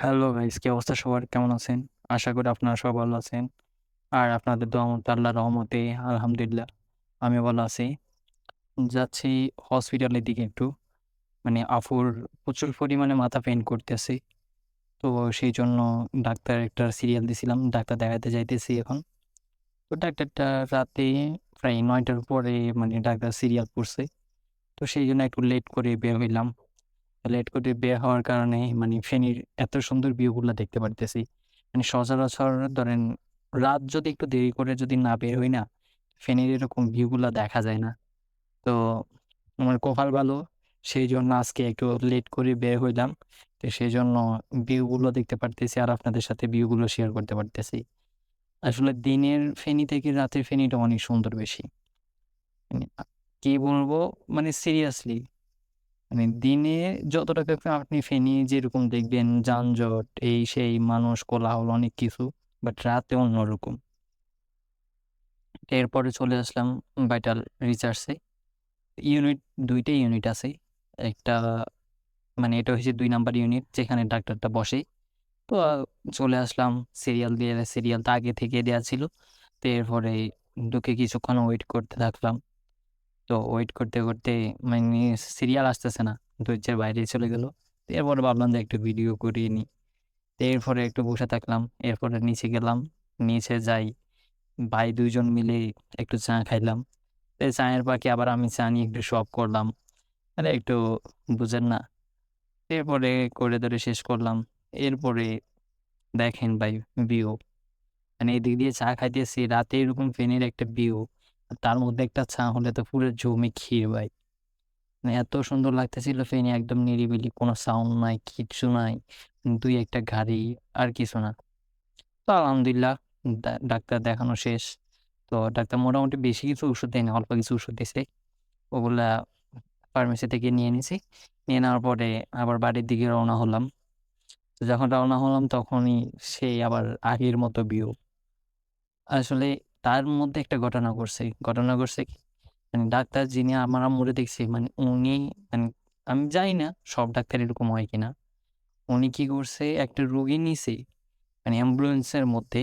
Hello guys, কি অবস্থা সবার? কেমন আছেন? আশা করি আপনারা সবাই ভালো আছেন। আর আপনাদের দোয়া মতে আল্লাহর রহমতে আলহামদুলিল্লাহ আমি ভালো আছি। যাচ্ছি হসপিটালের দিকে একটু। আফুর প্রচুর পরিমাণে মাথা পেইন করতেছে। তো সেইজন্য ডাক্তারের একটা সিরিয়াল দিছিলাম। ডাক্তার দেখাতে যাইতেছি এখন। তো ডাক্তারটা রাতে প্রায় ৯ টার পরে ডাক্তার সিরিয়াল পড়ছে। তো সেইজন্য একটু লেট করে বের হইলাম। লেট করে বের হওয়ার কারণে ফেনীর এত সুন্দর ভিউগুলা দেখতে পারতেছি। সচরাচর ধরেন রাত যদি একটু দেরি করে যদি না বের হই না, ফেনীর এরকম ভিউগুলা দেখা যায় না। তো আমার কপাল ভালো, সেইজন্য আজকে একটু লেট করে বের হইলাম। তো সেজন্য ভিউগুলো দেখতে পারতেছি আর আপনাদের সাথে ভিউগুলো শেয়ার করতে পারতেছি। আসলে দিনের ফেনী থেকে রাতের ফেনীটা অনেক সুন্দর বেশি। কি বলবো সিরিয়াসলি দিনে যতটা আপনি ফেনী যেরকম দেখবেন যানজট, এই সেই মানুষ কোলাহল অনেক কিছু। বাট রাতে অন্যরকম। এরপরে চলে আসলাম ভাইটাল রিসার্চে। ইউনিট ২ টা ইউনিট আছে। একটা এটা হচ্ছে ২ নাম্বার ইউনিট যেখানে ডাক্তারটা বসে। তো চলে আসলাম সিরিয়ালটা আগে থেকে দেয়া ছিল। তো এরপরে ঢুকে কিছুক্ষণ ওয়েট করতে থাকলাম। তো ওয়েট করতে সিরিয়াল আসতেছে না। ধৈর্যের বাইরে চলে গেল। তো এরপরে ভাবলাম যে একটু ভিডিও করিয়ে নিই। তো এরপরে একটু বসে থাকলাম। এরপরে নিচে গেলাম। নিচে যাই ভাই ২ জন মিলে একটু চা খাইলাম। তো চায়ের ফাঁকে আবার আমি চা নিয়ে একটু শখ করলাম। একটু বুঝেন না? এরপরে করে ধরে শেষ করলাম। এরপরে দেখেন ভাই ভিউ। এদিক দিয়ে চা খাইতেছি, রাতে এরকম ফেনীর একটা ভিউ। তার মধ্যে একটা চা হলে তো পুরো জমে ক্ষীর ভাই। এত সুন্দর লাগতেছিল ফেনী, একদম নিরিবিলি, কোনো সাউন্ড নাই, কিচ্ছু নাই। ২-১ টা গাড়ি আর কিছু না। তো আলহামদুলিল্লাহ ডাক্তার দেখানো শেষ। তো ডাক্তার মোটামুটি বেশি কিছু ওষুধ দেয়নি, অল্প কিছু ওষুধ দিছে। ওগুলা ফার্মেসি থেকে নিয়ে নিছি। নিয়ে নেওয়ার পরে আবার বাড়ির দিকে রওনা হলাম। তো যখন রওনা হলাম তখনই সেই আবার আগের মতো ভিউ। আসলে তার মধ্যে একটা ঘটনা ঘটছে কি? ডাক্তার যিনি আমার আম্মুরে দেখছে উনি মানে আমি জানি না সব ডাক্তার এরকম হয় কিনা। উনি কি করছে, একটা রোগী নিছে অ্যাম্বুলেন্সের মধ্যে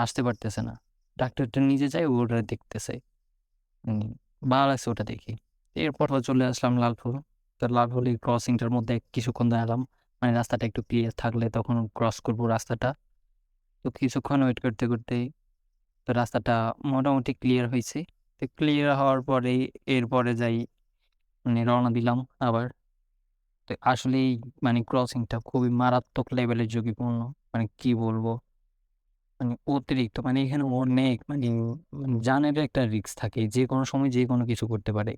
আসতে পারতেছে না। ডাক্তারটা নিজে যায় ওটা দেখতেছে। উম ভালো লাগছে ওটা দেখে। এরপর চলে আসলাম লালপুর। তো লালপুর এই ক্রসিংটার মধ্যে কিছুক্ষণ দাঁড়ালাম। রাস্তাটা একটু ক্লিয়ার থাকলে তখন ক্রস করব রাস্তাটা। তো কিছুক্ষণ ওয়েট করতে তো রাস্তাটা মোটামুটি ক্লিয়ার হইছে। তো ক্লিয়ার হওয়ার পরেই এরপরে যাই রওনা দিলাম আবার। তো আসলেই ক্রসিংটা খুবই মারাত্মক লেভেলের ঝুঁকিপূর্ণ। কি বলবো? অতিরিক্ত এখানে অনেক জানের একটা রিস্ক থাকে। যেকোনো সময় যেকোনো কিছু করতে পারে।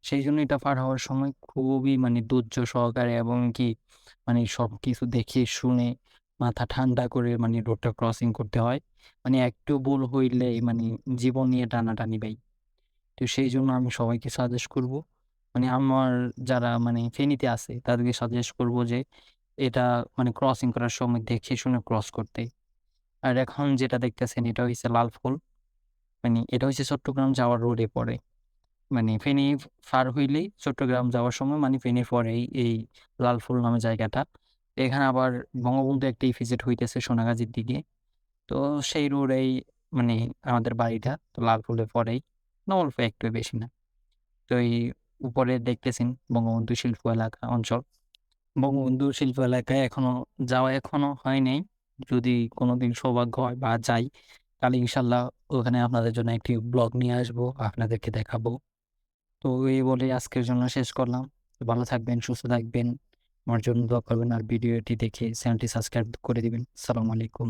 সেইজন্য এটা পার হওয়ার সময় খুবই ধৈর্য সহকারে এবং কি সবকিছু দেখে শুনে মাথা ঠান্ডা করে রোডটা ক্রসিং করতে হয়। একটু ভুল হইলেই জীবন নিয়ে টানাটানি ভাই। তো সেইজন্য আমি সবাইকে সাজেস্ট করব। আমার যারা ফেনীতে আছে তাদেরকে সাজেস্ট করব যে এটা ক্রসিং করার সময় দেখে শুনে ক্রস করতে। আর এখন যেটা দেখতেছেন এটা হইছে লালফুল। এটা হইছে চট্টগ্রাম যাওয়ার রোডে পড়ে। ফেনী পার হইলেই চট্টগ্রাম যাওয়ার সময় ফেনীর পরেই এই লালফুল নামে জায়গাটা। এখানে আবার বঙ্গবন্ধু একটা ইপিজেড হইতেছে সোনাগাজীর দিকে। তো সেই রোডেই মানে আমাদের বাড়িটা। তো লালফুলের পরেই। না অল্প একটু বেশি না। তো এই উপরে দেখতেছেন বঙ্গবন্ধু শিল্প এলাকা অঞ্চল। বঙ্গবন্ধু শিল্প এলাকায় এখনো হয় নাই। যদি কোনোদিন সৌভাগ্য হয় বা যাই, তাহলে ইনশাল্লাহ ওখানে আপনাদের জন্য একটি ব্লগ নিয়ে আসবো, আপনাদেরকে দেখাবো। তো এই বলে আজকের জন্য শেষ করলাম। ভালো থাকবেন, সুস্থ থাকবেন। আমার জন্য দোয়া করবেন আর ভিডিওটি দেখে চ্যানেলটি সাবস্ক্রাইব করে দিবেন। আসসালামু আলাইকুম।